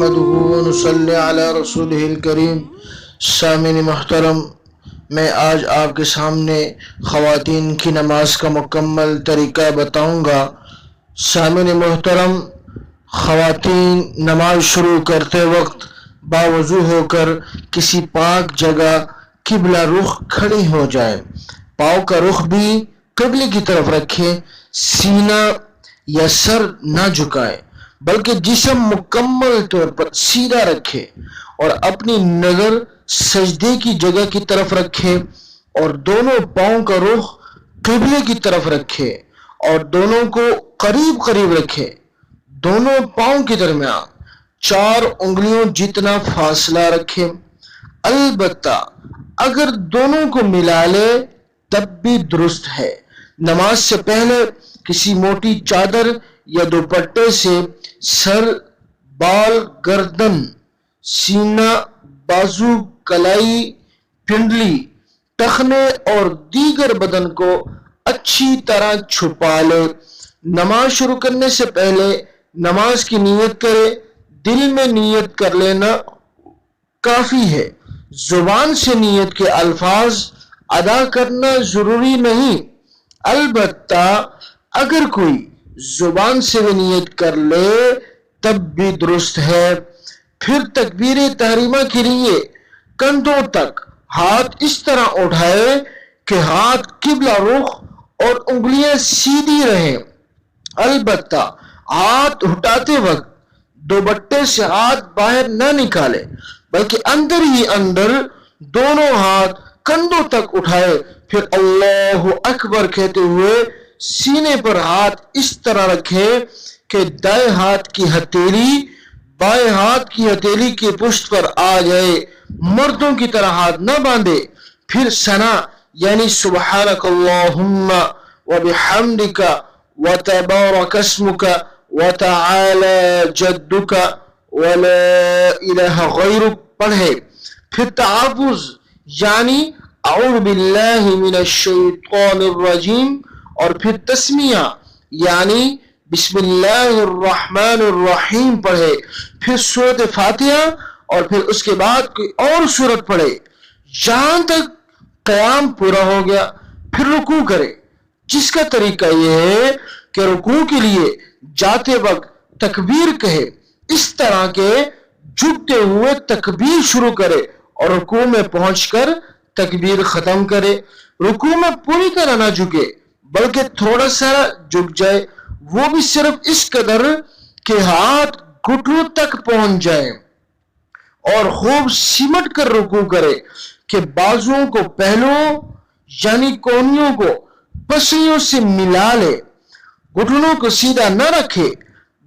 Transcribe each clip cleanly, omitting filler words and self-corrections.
نحمده ونصلی علی رسولہ الکریم۔ سامعین محترم، میں آج آپ کے سامنے خواتین کی نماز کا مکمل طریقہ بتاؤں گا۔ سامعین محترم، خواتین نماز شروع کرتے وقت باوضو ہو کر کسی پاک جگہ قبلہ رخ کھڑی ہو جائے، پاؤں کا رخ بھی قبلے کی طرف رکھے، سینہ یا سر نہ جھکائے بلکہ جسم مکمل طور پر سیدھا رکھے اور اپنی نظر سجدے کی جگہ کی طرف رکھے اور دونوں پاؤں کا رخ قبلے کی طرف رکھے اور دونوں کو قریب قریب رکھے۔ دونوں پاؤں کے درمیان 4 انگلیوں جتنا فاصلہ رکھے۔ البتہ اگر دونوں کو ملا لے تب بھی درست ہے۔ نماز سے پہلے کسی موٹی چادر یا دوپٹے سے سر، بال، گردن، سینہ، بازو، کلائی، پنڈلی، ٹخنے اور دیگر بدن کو اچھی طرح چھپا لے۔ نماز شروع کرنے سے پہلے نماز کی نیت کرے۔ دل میں نیت کر لینا کافی ہے، زبان سے نیت کے الفاظ ادا کرنا ضروری نہیں۔ البتہ اگر کوئی زبان سے بھی نیت کر لے تب بھی درست ہے۔ پھر تکبیر تحریمہ کے لیے کندھوں تک ہاتھ اس طرح اٹھائے کہ ہاتھ قبلہ رخ اور انگلیاں سیدھی رہیں۔ البتہ ہاتھ اٹھاتے وقت دوپٹے سے ہاتھ باہر نہ نکالے بلکہ اندر ہی اندر دونوں ہاتھ کندھوں تک اٹھائے، پھر اللہ اکبر کہتے ہوئے سینے پر ہاتھ اس طرح رکھے کہ دائیں ہاتھ کی ہتھیلی بائیں ہاتھ کی ہتھیلی کے پشت پر آ جائے۔ مردوں کی طرح ہاتھ نہ باندھے۔ پھر ثنا یعنی سبحانک اللہم وبحمدک وتبارک اسمک وتعالی جدک ولا الہ غیرک پڑھے۔ پھر تعوذ یعنی اعوذ باللہ من الشیطان الرجیم اور پھر تسمیہ یعنی بسم اللہ الرحمن الرحیم پڑھے۔ پھر سورۃ فاتحہ اور پھر اس کے بعد کوئی اور سورت پڑھے جہاں تک قیام پورا ہو گیا، پھر رکوع کرے، جس کا طریقہ یہ ہے کہ رکوع کے لیے جاتے وقت تکبیر کہے، اس طرح کے جھکتے ہوئے تکبیر شروع کرے اور رکوع میں پہنچ کر تکبیر ختم کرے۔ رکوع میں پوری طرح نہ جھکے بلکہ تھوڑا سا جھک جائے، وہ بھی صرف اس قدر کہ ہاتھ گھٹنوں تک پہنچ جائے، اور خوب سمٹ کر رکوع کرے کہ بازوؤں کو پہلوؤں یعنی کونیوں کو پسلیوں سے ملا لے۔ گھٹنوں کو سیدھا نہ رکھے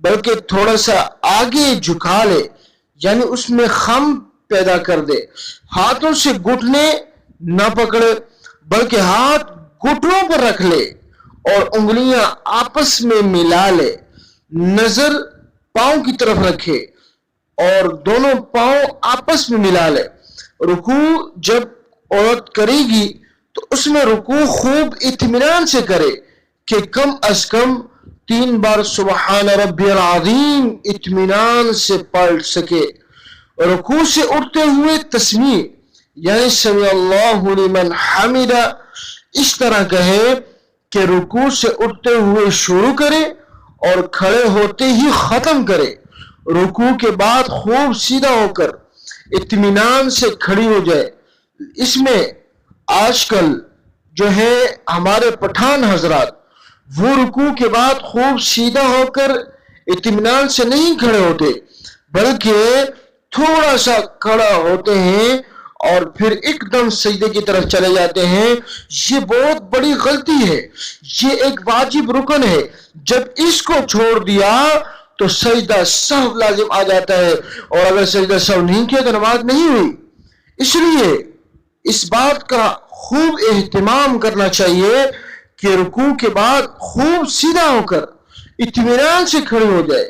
بلکہ تھوڑا سا آگے جھکا لے یعنی اس میں خم پیدا کر دے۔ ہاتھوں سے گھٹنے نہ پکڑے بلکہ ہاتھ گھٹنوں پر رکھ لے اور انگلیاں آپس میں ملا لے۔ نظر پاؤں کی طرف رکھے اور دونوں پاؤں آپس میں ملا لے۔ رکوع جب عورت کرے گی تو اس میں رکوع خوب اطمینان سے کرے کہ کم از کم 3 بار سبحان ربی العظیم اطمینان سے پڑھ سکے۔ رکوع سے اٹھتے ہوئے تسمیع یعنی سمی اللہ لمن حمدہ اس طرح کہے کہ رکوع سے اٹھتے ہوئے شروع کرے اور کھڑے ہوتے ہی ختم کرے۔ رکوع کے بعد خوب سیدھا ہو کر اطمینان سے کھڑی ہو جائے۔ اس میں آج کل جو ہے ہمارے پٹھان حضرات وہ رکوع کے بعد خوب سیدھا ہو کر اطمینان سے نہیں کھڑے ہوتے بلکہ تھوڑا سا کھڑا ہوتے ہیں اور پھر ایک دم سجدے کی طرف چلے جاتے ہیں۔ یہ بہت بڑی غلطی ہے، یہ ایک واجب رکن ہے۔ جب اس کو چھوڑ دیا تو سجدہ سہو لازم آ جاتا ہے، اور اگر سجدہ سہو نہیں کیا تو نماز نہیں ہوئی۔ اس لیے اس بات کا خوب اہتمام کرنا چاہیے کہ رکوع کے بعد خوب سیدھا ہو کر اطمینان سے کھڑے ہو جائے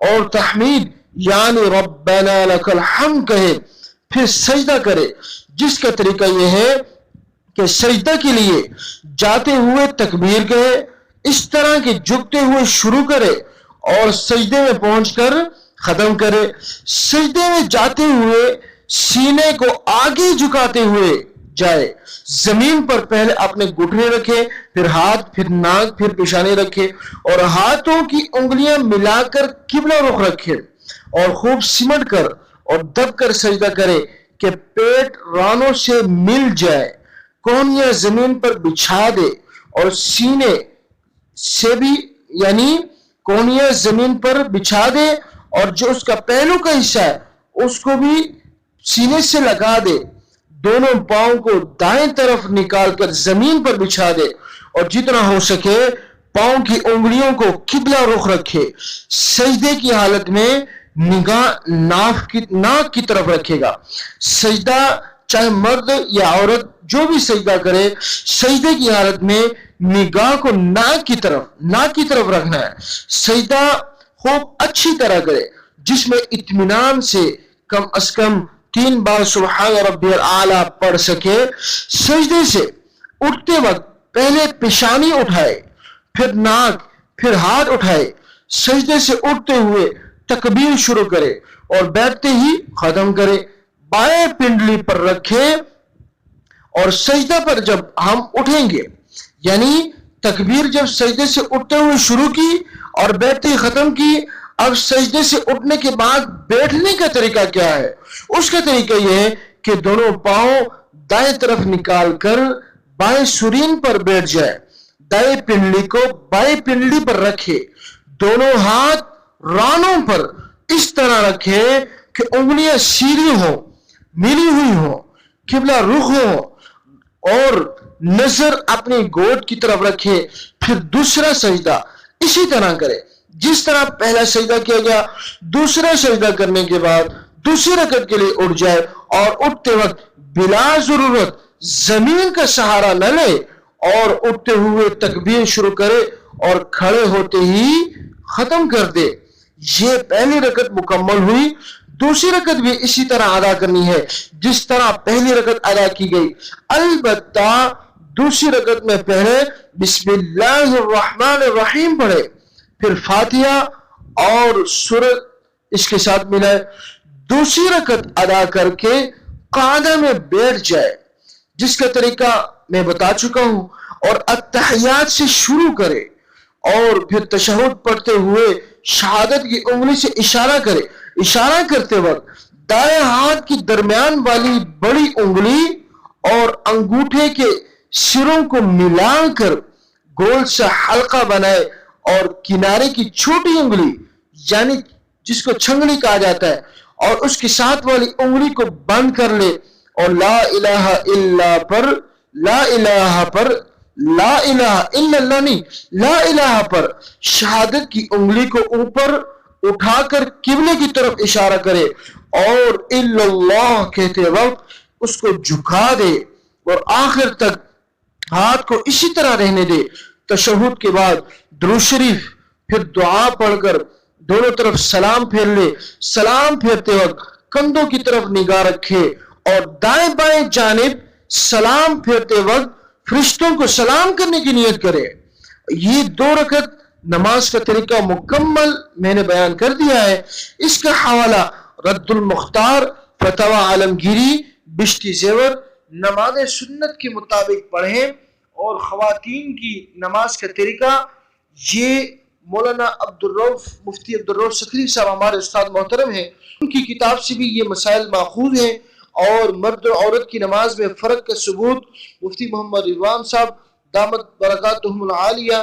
اور تحمید یعنی ربنا لک الحمد کہے، پھر سجدہ کرے، جس کا طریقہ یہ ہے کہ سجدہ کے لیے جاتے ہوئے تکبیر کہے، اس طرح کے جھکتے ہوئے شروع کرے اور سجدے میں پہنچ کر ختم کرے. سجدے میں جاتے ہوئے سینے کو آگے جھکاتے ہوئے جائے. زمین پر پہلے اپنے گھٹنے رکھے, پھر ہاتھ, پھر ناک, پھر پیشانی رکھے, اور ہاتھوں کی انگلیاں ملا کر قبلہ رخ رکھے, اور خوب سمٹ کر اور دب کر سجدہ کرے کہ پیٹ رانوں سے مل جائے. کونیاں زمین پر بچھا دے اور سینے سے بھی یعنی کونیاں زمین پر بچھا دے, اور جو اس کا پہلو کا حصہ ہے اس کو بھی سینے سے لگا دے. دونوں پاؤں کو دائیں طرف نکال کر زمین پر بچھا دے, اور جتنا ہو سکے پاؤں کی انگلیوں کو قبلہ رخ رکھے. سجدے کی حالت میں نگاہ ناک کی طرف رکھے گا. سجدہ چاہے مرد یا عورت جو بھی سجدہ کرے, سجدے کی حالت میں نگاہ کو ناک کی طرف رکھنا ہے. سجدہ خوب اچھی طرح کرے جس میں اطمینان سے کم از کم 3 بار سبحان ربی الاعلی پڑھ سکے. سجدے سے اٹھتے وقت پہلے پیشانی اٹھائے, پھر ناک, پھر ہاتھ اٹھائے. سجدے سے اٹھتے ہوئے تکبیر شروع کرے اور بیٹھتے ہی ختم کرے. بائیں پنڈلی پر رکھے, اور سجدہ پر جب ہم اٹھیں گے یعنی تکبیر جب سجدے سے اٹھتے ہوئے شروع کی اور بیٹھتے ہی ختم کی, اب سجدے سے اٹھنے کے بعد بیٹھنے کا طریقہ کیا ہے؟ اس کا طریقہ یہ ہے کہ دونوں پاؤں دائیں طرف نکال کر بائیں سرین پر بیٹھ جائے, دائیں پنڈلی کو بائیں پنڈلی پر رکھے, دونوں ہاتھ رانوں پر اس طرح رکھے کہ انگلیاں سیدھی ہوں, ملی ہوئی ہوں, قبلہ رخ ہوں, اور نظر اپنی گود کی طرف رکھے. پھر دوسرا سجدہ اسی طرح کرے جس طرح پہلا سجدہ کیا گیا. دوسرا سجدہ کرنے کے بعد دوسری رکعت کے لیے اٹھ جائے, اور اٹھتے وقت بلا ضرورت زمین کا سہارا نہ لے, اور اٹھتے ہوئے تکبیر شروع کرے اور کھڑے ہوتے ہی ختم کر دے. یہ پہلی رکعت مکمل ہوئی. دوسری رکعت بھی اسی طرح ادا کرنی ہے جس طرح پہلی رکعت ادا کی گئی. البتہ دوسری رکعت میں پہلے بسم اللہ الرحمن الرحیم پڑھے, پھر فاتحہ اور سورت اس کے ساتھ ملائے. دوسری رکعت ادا کر کے قعدہ میں بیٹھ جائے جس کا طریقہ میں بتا چکا ہوں, اور التحیات سے شروع کرے, اور پھر تشہد پڑھتے ہوئے شہادت کی انگلی سے اشارہ کرے. اشارہ کرتے وقت دائیں ہاتھ کی درمیان والی بڑی انگلی اور انگوٹھے کے سروں کو ملا کر گول سے حلقہ بنائے, اور کنارے کی چھوٹی انگلی یعنی جس کو چھنگڑی کہا جاتا ہے اور اس کی ساتھ والی انگلی کو بند کر لے, اور لا الہ الا پر لا الہ پر لا الہ الا اللہ نہیں لا الہ پر شہادت کی انگلی کو اوپر اٹھا کر قبلے کی طرف اشارہ کرے, اور الا اللہ کہتے وقت اس کو جھکا دے اور آخر تک ہاتھ کو اسی طرح رہنے دے. تشہد کے بعد درود شریف, پھر دعا پڑھ کر دونوں طرف سلام پھیر لے. سلام پھیرتے وقت کندھوں کی طرف نگاہ رکھے, اور دائیں بائیں جانب سلام پھیرتے وقت فرشتوں کو سلام کرنے کی نیت کرے. یہ 2 رکعت نماز کا طریقہ مکمل میں نے بیان کر دیا ہے. اس کا حوالہ رد المختار, فتاوی عالمگیری, بشتی زیور. نماز سنت کے مطابق پڑھیں. اور خواتین کی نماز کا طریقہ یہ مولانا مفتی عبدالرؤف سکری صاحب ہمارے استاد محترم ہیں, ان کی کتاب سے بھی یہ مسائل ماخوذ ہیں. اور مرد اور عورت کی نماز میں فرق کا ثبوت مفتی محمد رضوان صاحب دامت برکاتہم العالیہ,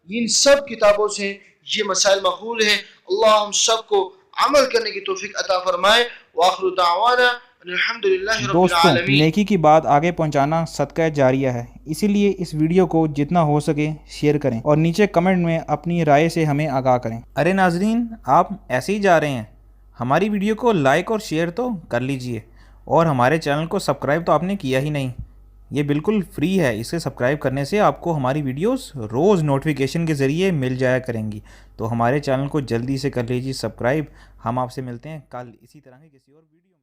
ان سب کتابوں سے یہ مسائل ماخوذ ہیں. اللہ ہم سب کو عمل کرنے کی توفیق عطا فرمائے. وآخر دعوانا الحمدللہ رب دوستوں, العالمین. نیکی کی بات آگے پہنچانا صدقہ جاریہ ہے, اسی لیے اس ویڈیو کو جتنا ہو سکے شیئر کریں, اور نیچے کمنٹ میں اپنی رائے سے ہمیں آگاہ کریں. ارے ناظرین, آپ ایسے ہی جا رہے ہیں, ہماری ویڈیو کو لائک اور شیئر تو کر لیجئے, اور ہمارے چینل کو سبسکرائب تو آپ نے کیا ہی نہیں. یہ بالکل فری ہے, اسے سبسکرائب کرنے سے آپ کو ہماری ویڈیوز روز نوٹیفیکیشن کے ذریعے مل جایا کریں گی. تو ہمارے چینل کو جلدی سے کر لیجیے سبسکرائب. ہم آپ سے ملتے ہیں کل اسی طرح کی کسی اور ویڈیو.